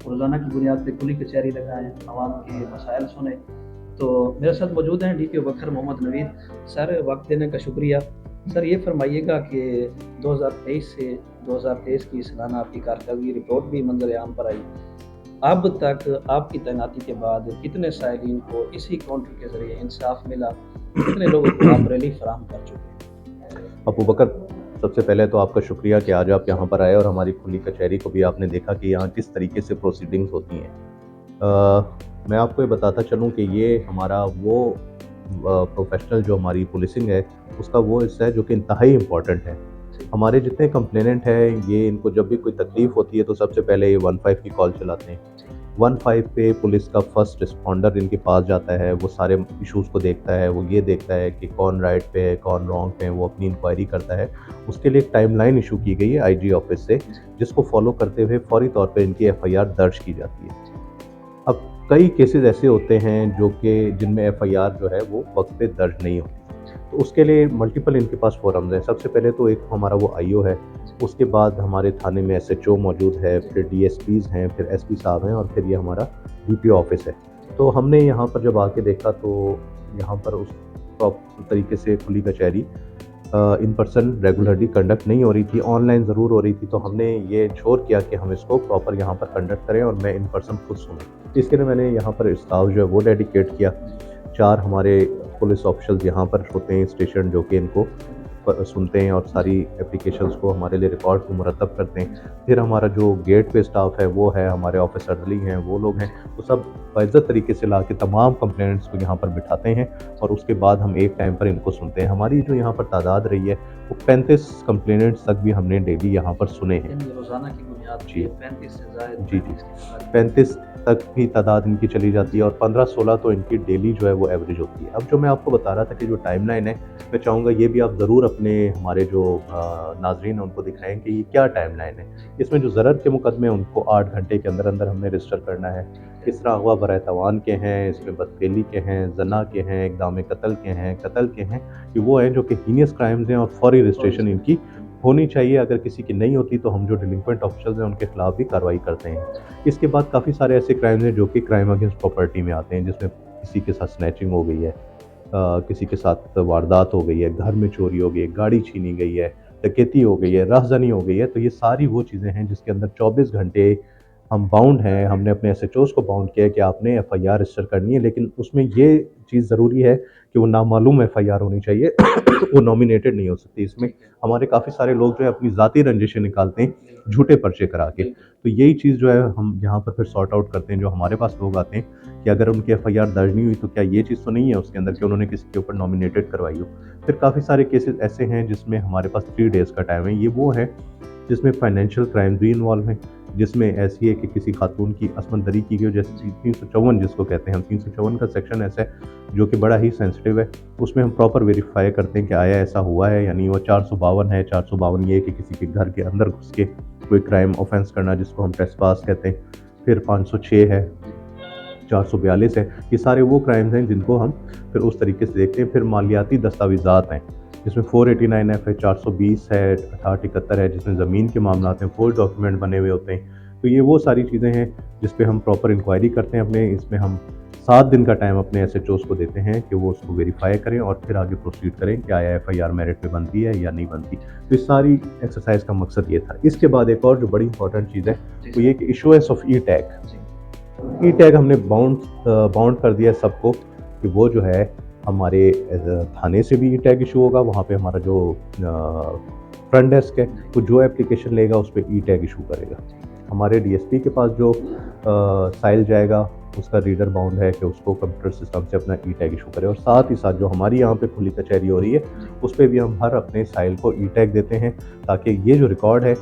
रोज़ाना की बुनियाद पे खुली कचहरी लगाएँ, आवाम के मसाइल सुने। तो मेरे साथ मौजूद हैं डीपीओ बकर मोहम्मद नवीद। सर, वक़्त देने का शुक्रिया। सर, ये फ़रमाइएगा कि 2023 से 2023 की सालाना आपकी कारकर्दगी रिपोर्ट भी मंज़र-ए-आम पर आई। अब तक आपकी तैनाती के बाद कितने साइलिन को इसी काउंटर के ज़रिए इंसाफ़ मिला? कितने लोगों को आप रिलीफ़ फराहम कर चुके हैं? अबू बकर, सबसे पहले तो आपका शुक्रिया कि आज आप यहाँ पर आए और हमारी खुली कचहरी को भी आपने देखा कि यहाँ किस तरीके से प्रोसीडिंग्स होती हैं। मैं आपको ये बताता चलूँ कि ये हमारा वो प्रोफेशनल जो हमारी पुलिसिंग है उसका वो हिस्सा है जो कि इंतहाई इम्पॉर्टेंट है। हमारे जितने कंप्लेनेंट हैं ये इनको जब भी कोई तकलीफ़ होती है तो सबसे पहले ये 15 की कॉल चलाते हैं। 15 पे पुलिस का फर्स्ट रिस्पॉन्डर इनके पास जाता है, वो सारे इश्यूज़ को देखता है, वो ये देखता है कि कौन राइट पे है, कौन रॉन्ग पे है, वो अपनी इंक्वायरी करता है। उसके लिए एक टाइमलाइन इशू की गई है आईजी ऑफिस से, जिसको फॉलो करते हुए फौरी तौर पे इनकी एफआईआर दर्ज की जाती है। अब कई केसेस ऐसे होते हैं जो कि जिनमें एफआईआर जो है वो वक्त पे दर्ज नहीं होती, तो उसके लिए मल्टीपल इनके पास फोरम्स हैं। सबसे पहले तो एक हमारा वो आईओ है, उसके बाद हमारे थाने में एसएचओ मौजूद है, फिर डीएसपीज हैं, फिर एसपी साहब हैं और फिर ये हमारा डीपीओ ऑफिस है। तो हमने यहाँ पर जब आके देखा तो यहाँ पर उस प्रॉपर तरीके से खुली कचहरी इन पर्सन रेगुलरली कंडक्ट नहीं हो रही थी, ऑनलाइन ज़रूर हो रही थी। तो हमने ये इंश्योर किया कि हम इसको प्रॉपर यहाँ पर कंडक्ट करें और मैं इन पर्सन खुद सुनूँ। इसके लिए मैंने यहाँ पर स्टाफ जो है वो डेडिकेट किया। 4 हमारे पुलिस ऑफिशियल्स यहाँ पर होते हैं स्टेशन, जो कि इनको सुनते हैं और सारी एप्लीकेशंस को हमारे लिए रिकॉर्ड को मुरतब करते हैं। फिर हमारा जो गेट पे स्टाफ है वो है, हमारे ऑफिसर्स हैं, वो लोग हैं, वो सब बाइज़्ज़त तरीके से ला के तमाम कंप्लेंट्स को यहाँ पर बिठाते हैं और उसके बाद हम एक टाइम पर इनको सुनते हैं। हमारी जो यहाँ पर तादाद रही है वो 35 कंप्लेंट्स तक भी हमने डेली यहाँ पर सुने हैं। रोज़ाना की बुनियाद जी। पे 35 से ज़ायद जी, जी। 35 तक भी तादाद इनकी चली जाती है और 15-16 तो इनकी डेली जो है वो एवरेज होती है। अब जो मैं आपको बता रहा था कि जो टाइमलाइन है, मैं चाहूँगा ये भी आप ज़रूर अपने हमारे जो नाज़रीन हैं उनको दिखाएँ कि ये क्या टाइमलाइन है। इसमें जो ज़रर के मुकदमे हैं उनको 8 घंटे के अंदर-अंदर हमने रजिस्टर करना है। इस तरह अगवा बराए तवान के हैं, इसमें बदखेली के हैं, ज़ना के हैं, इक़दाम कत्ल के हैं, कत्ल के हैं। ये वो हैं जो कि हीनियस क्राइम्स हैं और फौरी रजिस्ट्रेशन इनकी होनी चाहिए। अगर किसी की नहीं होती तो हम जो डिलिंक्वेंट ऑफिसर्स हैं उनके खिलाफ भी कार्रवाई करते हैं। इसके बाद काफ़ी सारे ऐसे क्राइम्स हैं जो कि क्राइम अगेंस्ट प्रॉपर्टी में आते हैं, जिसमें किसी के साथ स्नैचिंग हो गई है, किसी के साथ वारदात हो गई है, घर में चोरी हो गई है, गाड़ी छीनी गई है, डकैती हो गई है, राहज़नी हो गई है। तो ये सारी वो चीज़ें हैं जिसके अंदर 24 घंटे हम बाउंड हैं। हमने अपने एसएचओज़ को बाउंड किया है कि आपने एफआईआर रजिस्टर करनी है, लेकिन उसमें ये चीज़ ज़रूरी है कि वो नामालूम एफआईआर होनी चाहिए। वो नॉमिनेटेड नहीं हो सकती। इसमें हमारे काफ़ी सारे लोग जो है अपनी ज़ाती रंजिशें निकालते हैं झूठे पर्चे करा के। तो यही चीज़ जो है हम यहाँ पर फिर सॉर्ट आउट करते हैं। जो हमारे पास लोग आते हैं कि अगर उनकी एफआईआर दर्ज नहीं हुई तो क्या ये चीज़ तो नहीं है उसके अंदर कि उन्होंने किसी के ऊपर नॉमिनेटेड करवाई हो। फिर काफ़ी सारे केसेस ऐसे हैं जिसमें हमारे पास 3 डेज़ का टाइम है। ये वो है जिसमें फाइनेंशियल क्राइम्स भी इन्वॉल्व हैं, जिसमें ऐसी है कि किसी खातून की असमंदरी की गई हो, जैसे 354 जिसको कहते हैं हम, 354 का सेक्शन ऐसा है जो कि बड़ा ही सेंसिटिव है। उसमें हम प्रॉपर वेरीफाई करते हैं कि आया ऐसा हुआ है, यानी वो 452 है। 452 ये है कि किसी के घर के अंदर घुस के कोई क्राइम ऑफेंस करना, जिसको हम ट्रेसपास कहते हैं। फिर 506 है, 442 है। ये सारे वो क्राइम्स हैं जिनको हम फिर उस तरीके से देखते हैं। फिर मालियाती दस्तावेज़ात हैं जिसमें 489 एफ है, 420 है, 6871 है जिसमें ज़मीन के मामला हैं, फोर्ज डॉक्यूमेंट बने हुए होते हैं। तो ये वो सारी चीज़ें हैं जिस पे हम प्रॉपर इंक्वायरी करते हैं अपने। इसमें हम 7 दिन का टाइम अपने एसएचओज़ को देते हैं कि वो उसको वेरीफाई करें और फिर आगे प्रोसीड करें कि आया एफआईआर मेरिट पे बनती है या नहीं बनती। तो इस सारी एक्सरसाइज का मकसद ये था। इसके बाद एक और जो बड़ी इंपॉर्टेंट चीज़ है वो ये कि issuance of E tag. E tag हमने बाउंड कर दिया सबको कि वो जो है हमारे थाने से भी ई टैग इशू होगा। वहाँ पे हमारा जो फ्रंट डेस्क है वो जो एप्लीकेशन लेगा उस पर ई टैग इशू करेगा। हमारे डीएसपी के पास जो साइल जाएगा उसका रीडर बाउंड है कि उसको कंप्यूटर सिस्टम से अपना ई टैग इशू करे। और साथ ही साथ जो हमारी यहाँ पे खुली कचहरी हो रही है उस पर भी हम हर अपने साइल को ई टैग देते हैं, ताकि ये जो रिकॉर्ड है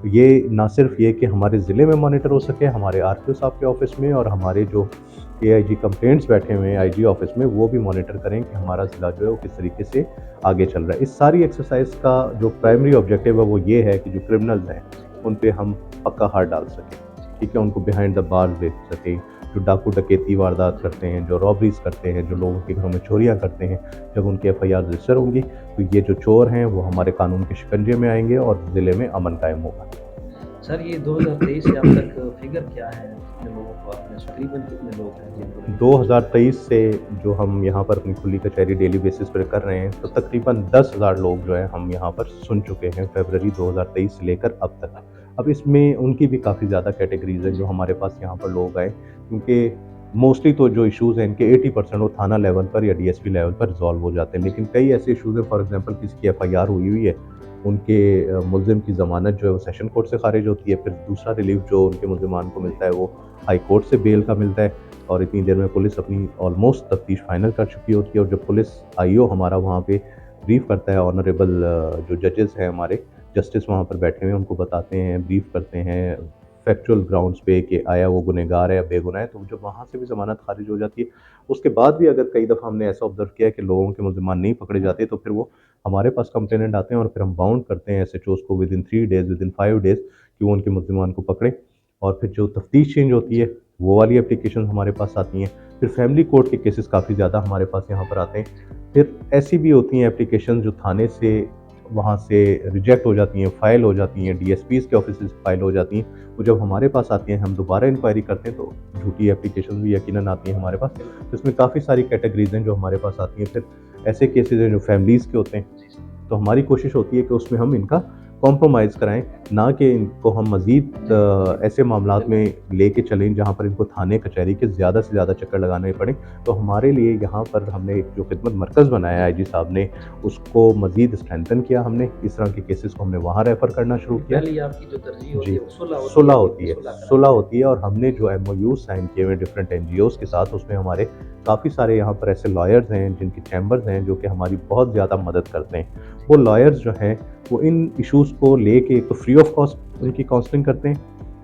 ये ना सिर्फ ये कि हमारे ज़िले में मॉनिटर हो सके, हमारे आरटीओ साहब के ऑफिस में और हमारे जो एआईजी कंप्लेंट्स बैठे हुए हैं आईजी ऑफिस में, वो भी मॉनिटर करें कि हमारा ज़िला जो है वो किस तरीके से आगे चल रहा है। इस सारी एक्सरसाइज का जो प्राइमरी ऑब्जेक्टिव है वो ये है कि जो क्रिमिनल्स हैं उन पे हम पक्का हाथ डाल सकें, ठीक है, उनको बिहाइंड द बार ले सकें। जो डाकू डकैती वारदात करते हैं, जो रॉबरीज करते हैं, जो लोगों के घरों में चोरियां करते हैं, जब उनकी एफआईआर रजिस्टर होंगी तो ये जो चोर हैं वो हमारे कानून के शिकंजे में आएंगे और ज़िले में अमन कायम होगा। सर ये 2023 से अब तक फिगर क्या है, कितने लोगों को आपने, तकरीबन कितने लोग हैं जिनको 2023 से जो हम यहाँ पर अपनी खुली कचहरी डेली बेसिस पर कर रहे हैं, तो तकरीबन 10,000 लोग जो है हम यहाँ पर सुन चुके हैं फरवरी 2023 से लेकर अब तक। अब इसमें उनकी भी काफ़ी ज़्यादा कैटेगरीज हैं जो हमारे पास यहाँ पर लोग आए, क्योंकि मोस्टली तो जो इश्यूज़ हैं इनके 80% वो थाना लेवल पर या डीएसपी लेवल पर रिजॉल्व हो जाते हैं, लेकिन कई ऐसे इश्यूज़ हैं, फॉर एग्जांपल किसी की एफआईआर हुई है, उनके मुलजिम की ज़मानत जो है वो सेशन कोर्ट से खारिज होती है, फिर दूसरा रिलीफ जो उनके मुलजिमान को मिलता है वो हाई कोर्ट से बेल का मिलता है, और इतनी देर में पुलिस अपनी ऑलमोस्ट तफ्तीश फाइनल कर चुकी होती है। और जब पुलिस आईओ हमारा वहाँ पे ब्रीफ करता है, ऑनरेबल जो जजेस हैं हमारे, जस्टिस वहाँ पर बैठे हुए हैं, उनको बताते हैं, ब्रीफ करते हैं फैक्चुअल ग्राउंड्स पे कि आया वो गुनहगार है या बेगुनाह है, तो जब वहाँ से भी ज़मानत खारिज हो जाती है। उसके बाद भी अगर कई दफ़ा हमने ऐसा ऑब्जर्व किया कि लोगों के मुलजिमान नहीं पकड़े जाते, तो फिर वो हमारे पास कंप्लेनेंट आते हैं और फिर हम बाउंड करते हैं एसएचओज़ को with in 3 days, with in 5 days कि वो उनके मुलजिमान को पकड़ें। और फिर जो तफ्तीश चेंज होती है वो वाली एप्लीकेशन हमारे पास आती हैं। फिर फैमिली कोर्ट के केसेस काफ़ी ज़्यादा हमारे पास यहाँ पर आते हैं। फिर ऐसी भी होती हैं एप्लीकेशन जो थाने से वहाँ से रिजेक्ट हो जाती हैं, फ़ाइल हो जाती हैं, डीएसपीज़ के ऑफिस से फ़ाइल हो जाती हैं। वो जब हमारे पास आती हैं, हम दोबारा इंक्वायरी करते हैं तो झूठी एप्लीकेशन भी यकीनन आती हैं हमारे पास। तो इसमें काफ़ी सारी कैटेगरीज़ हैं जो हमारे पास आती हैं। फिर ऐसे केसेस हैं जो फैमिलीज़ के होते हैं, तो हमारी कोशिश होती है कि उसमें हम इनका कॉम्प्रोमाइज़ कराएं, ना कि इनको हम मज़ीद ऐसे मामलात में लेके चलें जहाँ पर इनको थाने कचहरी के ज़्यादा से ज़्यादा चक्कर लगाने पड़े। तो हमारे लिए यहाँ पर हमने एक जो खिदमत मरकज़ बनाया है आईजी साहब ने, उसको मज़ीद स्ट्रेंथन किया हमने। इस तरह के केसेस को हमने वहाँ रेफ़र करना शुरू किया। पहले आपकी जो तरजीह होती जी, है वो सुलह होती है, सुलह है। होती है। और हमने जो एमओयू साइन किए हुए डिफरेंट एनजीओज़ के साथ, उसमें हमारे काफ़ी सारे यहाँ पर ऐसे लॉयर्स हैं जिनके चैम्बर्स हैं जो कि हमारी बहुत ज़्यादा मदद करते हैं। वो लॉयर्स जो हैं वो इन इश्यूज़ को लेके एक तो फ्री ऑफ कॉस्ट उनकी काउंसलिंग करते हैं,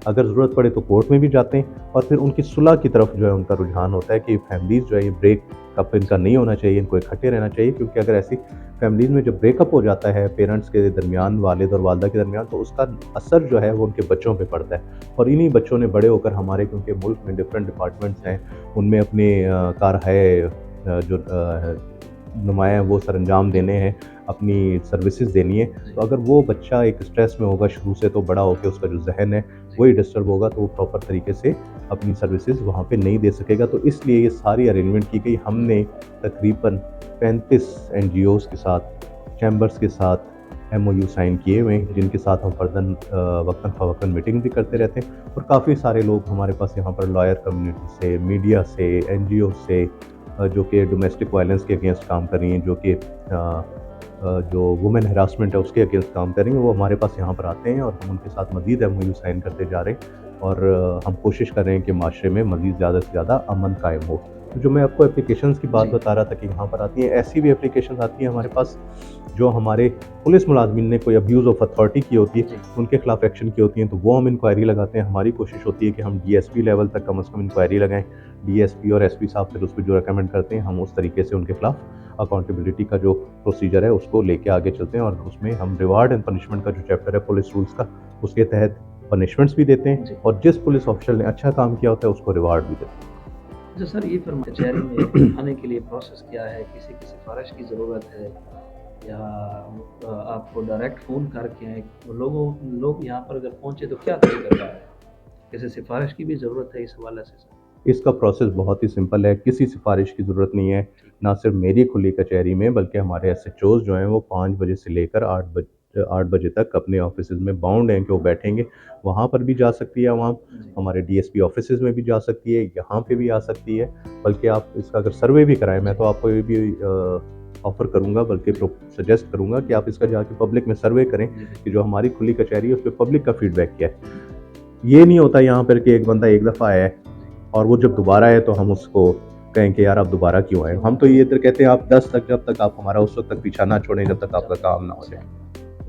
अगर ज़रूरत पड़े तो कोर्ट में भी जाते हैं, और फिर उनकी सुलह की तरफ जो है उनका रुझान होता है कि फैमिलीज़ जो है ये ब्रेकअप इनका नहीं होना चाहिए, इनको इकट्ठे रहना चाहिए। क्योंकि अगर ऐसी फैमिलीज़ में जब ब्रेकअप हो जाता है पेरेंट्स के दरमियान, वालिद और वालदा के दरमियान, तो उसका असर जो है वो उनके बच्चों पे पड़ता है। और इन्हीं बच्चों ने बड़े होकर हमारे, क्योंकि मुल्क में डिफरेंट डिपार्टमेंट्स हैं, उनमें अपने कारहाय जो नुमाया वो सरंजाम देने हैं, अपनी सर्विसेज देनी है। तो अगर वो बच्चा एक स्ट्रेस में होगा शुरू से, तो बड़ा होकर उसका जो जहन है वही डिस्टर्ब होगा, तो वो प्रॉपर तरीके से अपनी सर्विसेज वहाँ पे नहीं दे सकेगा। तो इसलिए ये सारी अरेंजमेंट की गई। हमने तकरीबन 35 एनजीओज़ के साथ, चैम्बर्स के साथ एमओयू साइन किए हुए हैं, जिनके साथ हम फर्दन वक्तन फ़वक्तन मीटिंग भी करते रहते हैं। और काफ़ी सारे लोग हमारे पास यहाँ पर लॉयर कम्युनिटी से, मीडिया से, एनजीओ से, जो कि डोमेस्टिक वायलेंस के अगेंस्ट काम कर रही हैं, जो कि जो वुमेन हरासमेंट है उसके अगेंस्ट काम कर रही हैं, वो हमारे पास यहाँ पर आते हैं और हम उनके साथ मज़ीद एमओयू साइन करते जा रहे हैं। और हम कोशिश कर रहे हैं कि माशरे में मज़ीद ज़्यादा से ज़्यादा अमन कायम हो। तो जो मैं आपको एप्लीकेशंस की बात बता रहा था कि यहाँ पर आती हैं, ऐसी भी एप्लीकेशंस आती हैं हमारे पास जो हमारे पुलिस मुलाजमिन ने कोई अब्यूज़ ऑफ अथॉरिटी की होती है, उनके खिलाफ एक्शन की होती हैं, तो वो हम इंक्वायरी लगाते हैं। हमारी कोशिश होती है कि हम डीएसपी लेवल तक कम से कम इंक्वायरी लगाएं। डीएसपी और एसपी साहब फिर उस पर जो रिकमेंड करते हैं, हम उस तरीके से उनके खिलाफ अकाउंटेबिलिटी का जो प्रोसीजर है उसको लेके आगे चलते हैं। और उसमें हम रिवार्ड एंड पनिशमेंट का जो चैप्टर है पुलिस रूल्स का, उसके तहत पनिशमेंट्स भी देते हैं, और जिस पुलिस ऑफिसर ने अच्छा काम किया होता है उसको रिवार्ड भी देते हैं। अच्छा सर, ये फरमाइए कचहरी में आने के लिए प्रोसेस क्या है? किसी की सिफारिश की ज़रूरत है या आपको डायरेक्ट फ़ोन करके आए? लोग यहाँ पर अगर पहुँचे तो क्या तरीका है? किसी सिफारिश की भी ज़रूरत है इस हवाले से सर? इसका प्रोसेस बहुत ही सिंपल है, किसी सिफारिश की ज़रूरत नहीं है, ना सिर्फ मेरी खुली कचहरी में, बल्कि हमारे एसएचओज़ जो हैं वो 5 बजे से लेकर 8 बजे तक अपने ऑफिसेज़ में बाउंड हैं कि वो बैठेंगे। वहाँ पर भी जा सकती है आवाम, हमारे डीएसपी ऑफिसेज़ में भी जा सकती है, यहाँ पे भी आ सकती है। बल्कि आप इसका अगर सर्वे भी कराएं, मैं तो आपको ये भी ऑफ़र करूँगा, बल्कि सजेस्ट करूँगा कि आप इसका जाके पब्लिक में सर्वे करें कि जो हमारी खुली कचहरी है उस पर पब्लिक का फीडबैक क्या है। ये नहीं होता यहाँ पर कि एक बंदा एक दफ़ा आया है और वो जब दोबारा आए तो हम उसको कहें कि यार आप दोबारा क्यों आए। हम तो ये इधर कहते हैं आप 10 तक, जब तक आप हमारा उस वक्त तक पीछा ना छोड़ें जब तक आपका काम ना हो जाए,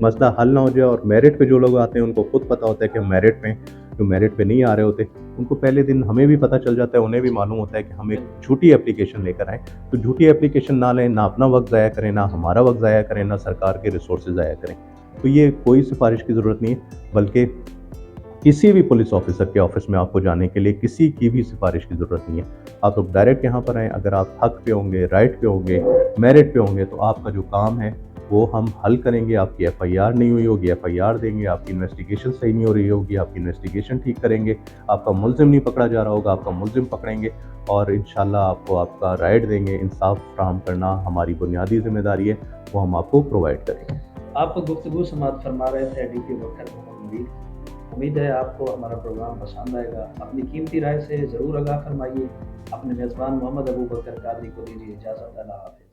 मसला हल ना हो जाए। और मेरिट पे जो लोग आते हैं उनको खुद पता होता है कि हम मेरिट पे, जो मेरिट पे नहीं आ रहे होते उनको पहले दिन हमें भी पता चल जाता है, उन्हें भी मालूम होता है कि हम एक झूठी एप्लीकेशन लेकर आए। तो झूठी एप्लीकेशन ना लें, ना अपना वक्त ज़ाया करें, ना हमारा वक्त ज़ाया करें, ना सरकार के रिसोर्सेज ज़ाया करें। तो ये कोई सिफारिश की ज़रूरत नहीं है, बल्कि किसी भी पुलिस ऑफिसर के ऑफिस में आपको जाने के लिए किसी की भी सिफारिश की ज़रूरत नहीं है। आप लोग डायरेक्ट यहाँ पर आएँ। अगर आप हक पे होंगे, राइट पे होंगे, मेरिट पे होंगे, तो आपका जो काम है वो हम हल करेंगे। आपकी एफआईआर नहीं हुई होगी, एफआईआर देंगे। आपकी इन्वेस्टिगेशन सही नहीं हो रही होगी, आपकी इन्वेस्टिगेशन ठीक करेंगे। आपका मुलजिम नहीं पकड़ा जा रहा होगा, आपका मुलजिम पकड़ेंगे और इंशाल्लाह आपको आपका राइट देंगे। इंसाफ फराहम करना हमारी बुनियादी जिम्मेदारी है, वो हम आपको प्रोवाइड करेंगे। आप गुफ्तगू समात फरमा रहे थे डी पी बकर मोहम्मद नवीद। उम्मीद है आपको हमारा प्रोग्राम पसंद आएगा। अपनी कीमती राय से ज़रूर आगाह फरमाइए। अपने मेज़बान मोहम्मद अबू बकर कादरी को दीजिए इजाज़त। अल्लाह हाफ़िज़।